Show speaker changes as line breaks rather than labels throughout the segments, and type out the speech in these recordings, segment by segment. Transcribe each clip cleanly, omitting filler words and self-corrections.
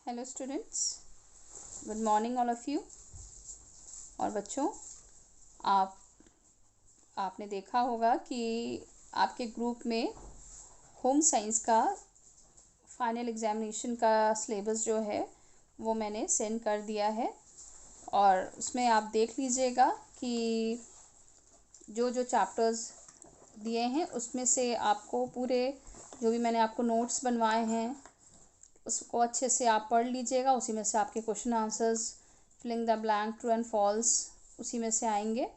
Hello students, good morning all of you. और बच्चों, आप आपने देखा होगा कि आपके ग्रुप में होम साइंस का फाइनल एग्ज़ामिनेशन का सिलेबस जो है वो मैंने सेंड कर दिया है। और उसमें आप देख लीजिएगा कि जो जो चैप्टर्स दिए हैं उसमें से आपको पूरे जो भी मैंने आपको नोट्स बनवाए हैं उसको अच्छे से आप पढ़ लीजिएगा। उसी में से आपके question answers, filling the blank, true and false उसी में से आएंगे।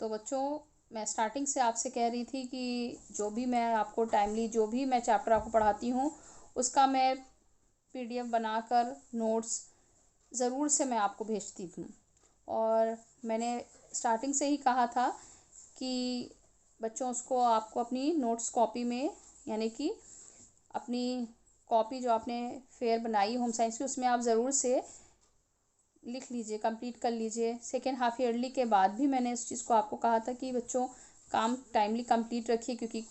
तो बच्चों, मैं स्टार्टिंग से आपसे कह रही थी कि जो भी मैं आपको टाइमली जो भी मैं चैप्टर आपको पढ़ाती हूँ उसका मैं पीडीएफ बनाकर नोट्स ज़रूर से मैं आपको भेजती हूँ। और मैंने स्टार्टिंग से ही कहा था कि बच्चों उसको आपको अपनी नोट्स कॉपी में, यानी कि अपनी कॉपी जो आपने फेयर बनाई होम साइंस की उसमें आप ज़रूर से लिख लीजिए, कंप्लीट कर लीजिए। सेकेंड हाफ ईयरली के बाद भी मैंने इस चीज़ को आपको कहा था कि बच्चों काम टाइमली कंप्लीट रखिए, क्योंकि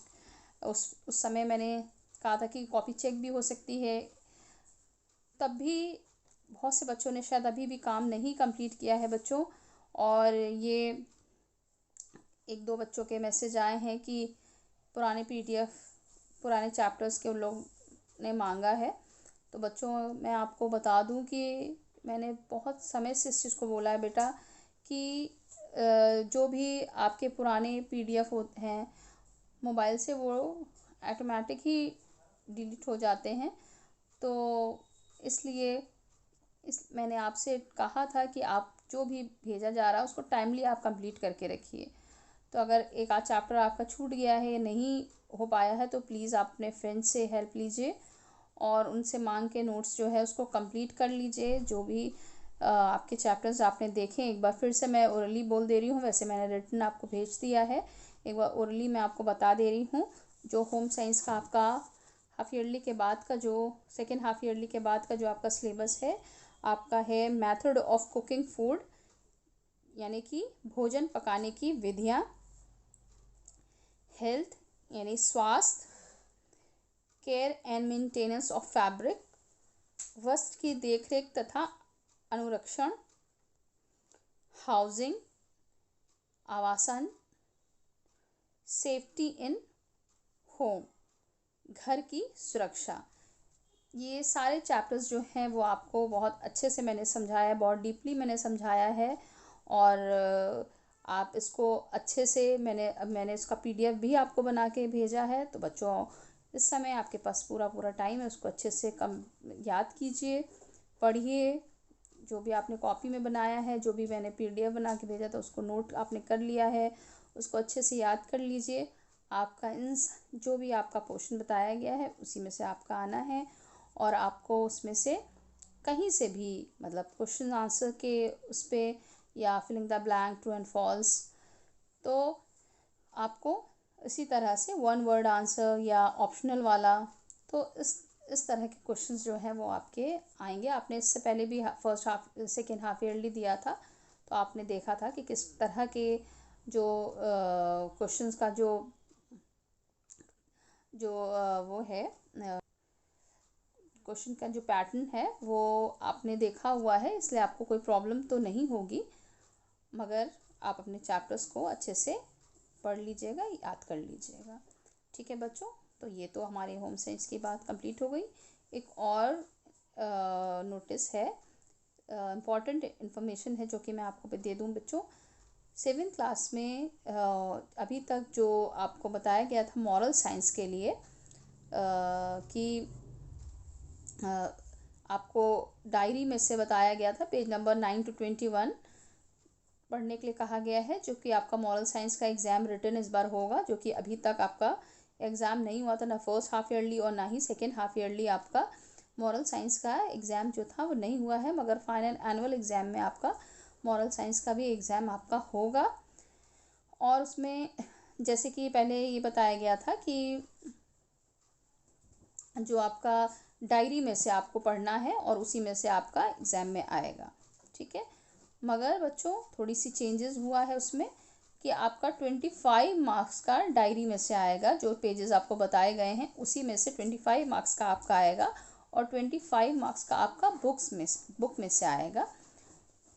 उस समय मैंने कहा था कि कॉपी चेक भी हो सकती है। तब भी बहुत से बच्चों ने शायद अभी भी काम नहीं कंप्लीट किया है बच्चों। और ये एक दो बच्चों के मैसेज आए हैं कि पुराने पीडीएफ पुराने चैप्टर्स के उन लोग ने मांगा है। तो बच्चों, मैं आपको बता दूं कि मैंने बहुत समय से इस चीज़ को बोला है बेटा कि जो भी आपके पुराने पीडीएफ हैं मोबाइल से वो ऑटोमेटिक ही डिलीट हो जाते हैं। तो इसलिए मैंने आपसे कहा था कि आप जो भी भेजा जा रहा है उसको टाइमली आप कंप्लीट करके रखिए। तो अगर एक आध चैप्टर आपका छूट गया है या नहीं हो पाया है तो प्लीज़ आप अपने फ्रेंड से हेल्प लीजिए और उनसे मांग के नोट्स जो है उसको कंप्लीट कर लीजिए। जो भी आपके चैप्टर्स आपने देखे, एक बार फिर से मैं ओरली बोल दे रही हूँ, वैसे मैंने रिटन आपको भेज दिया है, एक बार ओरली मैं आपको बता दे रही हूँ। जो होम साइंस का आपका हाफ ईयरली के बाद का जो सेकेंड हाफ ईयरली के बाद का जो आपका सिलेबस है आपका है मेथड ऑफ कुकिंग फूड, यानी कि भोजन पकाने की विधियाँ, हेल्थ यानी स्वास्थ्य, care and maintenance of fabric, वस्त्र की देखरेख तथा अनुरक्षण, हाउसिंग आवासन, सेफ्टी इन होम घर की सुरक्षा। ये सारे चैप्टर्स जो हैं वो आपको बहुत अच्छे से मैंने समझाया है, बहुत डीपली मैंने समझाया है। और आप इसको अच्छे से मैंने इसका पीडीएफ भी आपको बना के भेजा है। तो बच्चों, इस समय आपके पास पूरा टाइम है, उसको अच्छे से याद कीजिए, पढ़िए। जो भी आपने कॉपी में बनाया है, जो भी मैंने पीडीएफ बना के भेजा था उसको नोट आपने कर लिया है, उसको अच्छे से याद कर लीजिए। आपका इन जो भी आपका पोर्शन बताया गया है उसी में से आपका आना है और आपको उसमें से कहीं से भी, मतलब क्वेश्चन आंसर के उस पर या filling the blank, true and false, तो आपको इसी तरह से वन वर्ड आंसर या ऑप्शनल वाला, तो इस तरह के क्वेश्चंस जो हैं वो आपके आएंगे। आपने इससे पहले भी first half second half yearly दिया था तो आपने देखा था कि किस तरह के जो क्वेश्चंस का जो वो है, क्वेश्चन का जो पैटर्न है वो आपने देखा हुआ है, इसलिए आपको कोई प्रॉब्लम तो नहीं होगी। मगर आप अपने चैप्टर्स को अच्छे से पढ़ लीजिएगा, याद कर लीजिएगा। ठीक है बच्चों, तो ये तो हमारे होम साइंस की बात कंप्लीट हो गई। एक और नोटिस है, इम्पॉर्टेंट इन्फॉर्मेशन है जो कि मैं आपको दे दूँ बच्चों। 7th क्लास में अभी तक जो आपको बताया गया था मॉरल साइंस के लिए कि आपको डायरी में से बताया गया था, पेज नंबर 9 to 21 पढ़ने के लिए कहा गया है, जो कि आपका मॉरल साइंस का एग्ज़ाम रिटन इस बार होगा, जो कि अभी तक आपका एग्ज़ाम नहीं हुआ था, ना फर्स्ट हाफ ईयरली और ना ही सेकेंड हाफ ईयरली आपका मॉरल साइंस का एग्ज़ाम जो था वो नहीं हुआ है। मगर फाइनल एनुअल एग्ज़ाम में आपका मॉरल साइंस का भी एग्ज़ाम आपका होगा। और उसमें जैसे कि पहले ये बताया गया था कि जो आपका डायरी में से आपको पढ़ना है और उसी में से आपका एग्ज़ाम में आएगा। ठीक है, मगर बच्चों थोड़ी सी चेंजेस हुआ है उसमें कि आपका 25 मार्क्स का डायरी में से आएगा, जो पेजेस आपको बताए गए हैं उसी में से 25 मार्क्स का आपका आएगा। और 25 मार्क्स का आपका बुक में से आएगा।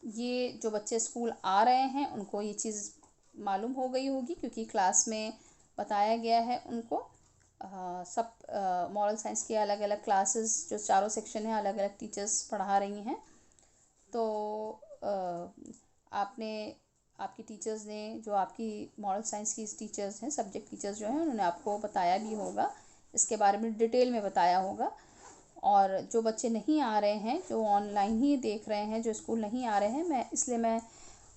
ये जो बच्चे स्कूल आ रहे हैं उनको ये चीज़ मालूम हो गई होगी, क्योंकि क्लास में बताया गया है उनको। सब मॉरल साइंस के अलग अलग क्लासेस, जो चारों सेक्शन है, अलग अलग टीचर्स पढ़ा रही हैं। तो आपने, आपकी टीचर्स ने, जो आपकी मॉरल साइंस की टीचर्स हैं, सब्जेक्ट टीचर्स जो हैं, उन्होंने आपको बताया भी होगा, इसके बारे में डिटेल में बताया होगा। और जो बच्चे नहीं आ रहे हैं, जो ऑनलाइन ही देख रहे हैं, जो स्कूल नहीं आ रहे हैं, इसलिए मैं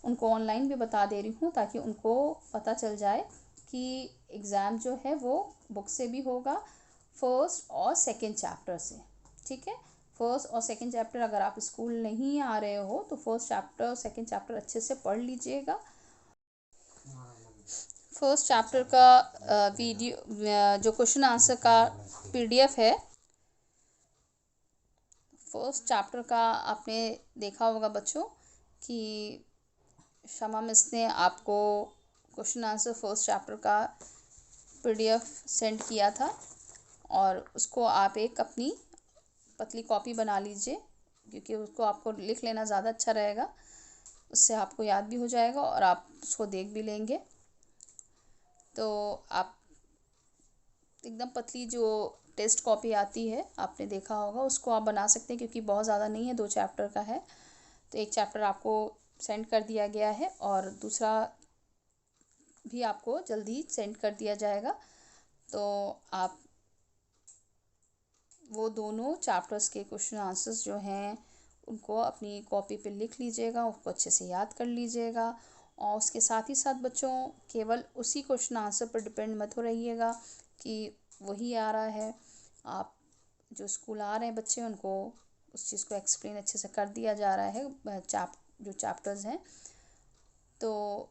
उनको ऑनलाइन भी बता दे रही हूँ, ताकि उनको पता चल जाए कि एग्ज़ाम जो है वो बुक से भी होगा, फर्स्ट और सेकंड चैप्टर से। ठीक है, फर्स्ट और सेकंड चैप्टर अगर आप स्कूल नहीं आ रहे हो तो फर्स्ट चैप्टर और सेकंड चैप्टर अच्छे से पढ़ लीजिएगा। फर्स्ट चैप्टर का वीडियो, जो क्वेश्चन आंसर का PDF है, फर्स्ट चैप्टर का आपने देखा होगा बच्चों कि शमा मिस ने आपको क्वेश्चन आंसर फर्स्ट चैप्टर का PDF सेंड किया था, और उसको आप एक अपनी पतली कॉपी बना लीजिए, क्योंकि उसको आपको लिख लेना ज़्यादा अच्छा रहेगा, उससे आपको याद भी हो जाएगा और आप उसको देख भी लेंगे। तो आप एकदम पतली जो टेस्ट कॉपी आती है, आपने देखा होगा, उसको आप बना सकते हैं, क्योंकि बहुत ज़्यादा नहीं है, 2 चैप्टर का है। तो एक चैप्टर आपको सेंड कर दिया गया है और दूसरा भी आपको जल्दी सेंड कर दिया जाएगा। तो आप वो दोनों चैप्टर्स के क्वेश्चन आंसर्स जो हैं उनको अपनी कॉपी पे लिख लीजिएगा, उसको अच्छे से याद कर लीजिएगा। और उसके साथ ही साथ बच्चों, केवल उसी क्वेश्चन आंसर पर डिपेंड मत हो रहिएगा कि वही आ रहा है। आप जो स्कूल आ रहे हैं बच्चे, उनको उस चीज़ को एक्सप्लेन अच्छे से कर दिया जा रहा है, जो चैप्टर्स हैं। तो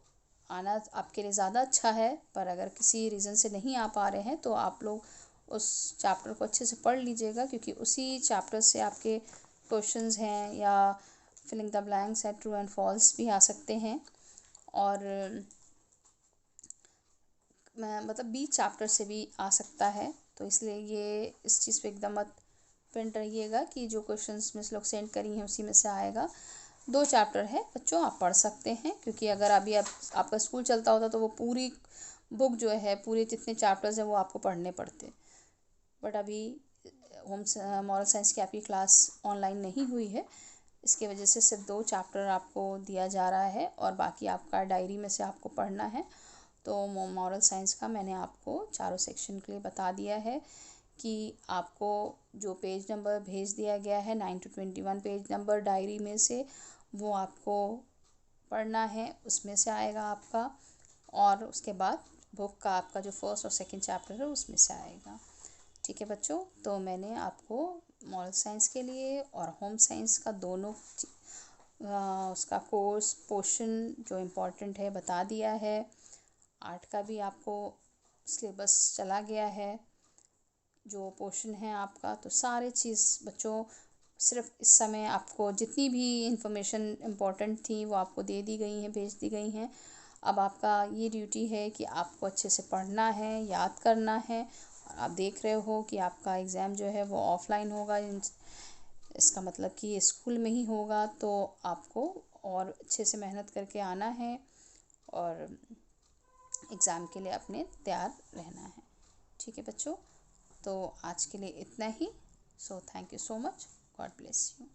आना आपके लिए ज़्यादा अच्छा है, पर अगर किसी रीज़न से नहीं आ पा रहे हैं तो आप लोग उस चैप्टर को अच्छे से पढ़ लीजिएगा, क्योंकि उसी चैप्टर से आपके क्वेश्चंस हैं, या फिलिंग द ब्लैंक्स है, ट्रू एंड फॉल्स भी आ सकते हैं। और मतलब 20 चैप्टर से भी आ सकता है। तो इसलिए ये इस चीज़ पे एकदम मत पेंट रहिएगा कि जो क्वेश्चंस मिस लोग सेंड करी हैं उसी में से आएगा। 2 चैप्टर है बच्चों, आप पढ़ सकते हैं, क्योंकि अगर अभी आपका स्कूल चलता होता तो वो पूरी बुक जो है, पूरे जितने चैप्टर्स हैं वो आपको पढ़ने पड़ते। बट अभी मॉरल साइंस की आपकी क्लास ऑनलाइन नहीं हुई है, इसके वजह से सिर्फ 2 चैप्टर आपको दिया जा रहा है, और बाकी आपका डायरी में से आपको पढ़ना है। तो मॉरल साइंस का मैंने आपको चारों सेक्शन के लिए बता दिया है कि आपको जो पेज नंबर भेज दिया गया है 9 to 21 पेज नंबर डायरी में से, वो आपको पढ़ना है, उसमें से आएगा आपका। और उसके बाद बुक का आपका जो फर्स्ट और सेकंड चैप्टर है उसमें से आएगा। ठीक है बच्चों, तो मैंने आपको मॉरल साइंस के लिए और होम साइंस का दोनों उसका कोर्स पोर्शन जो इम्पोर्टेंट है बता दिया है। आर्ट का भी आपको सिलेबस चला गया है, जो पोर्शन है आपका। तो सारे चीज़ बच्चों, सिर्फ इस समय आपको जितनी भी इंफॉर्मेशन इम्पोर्टेंट थी वो आपको दे दी गई हैं, भेज दी गई हैं। अब आपका ये ड्यूटी है कि आपको अच्छे से पढ़ना है, याद करना है। और आप देख रहे हो कि आपका एग्ज़ाम जो है वो ऑफलाइन होगा, इसका मतलब कि स्कूल में ही होगा। तो आपको और अच्छे से मेहनत करके आना है और एग्ज़ाम के लिए अपने तैयार रहना है। ठीक है बच्चों, तो आज के लिए इतना ही। So thank you so much, God bless you.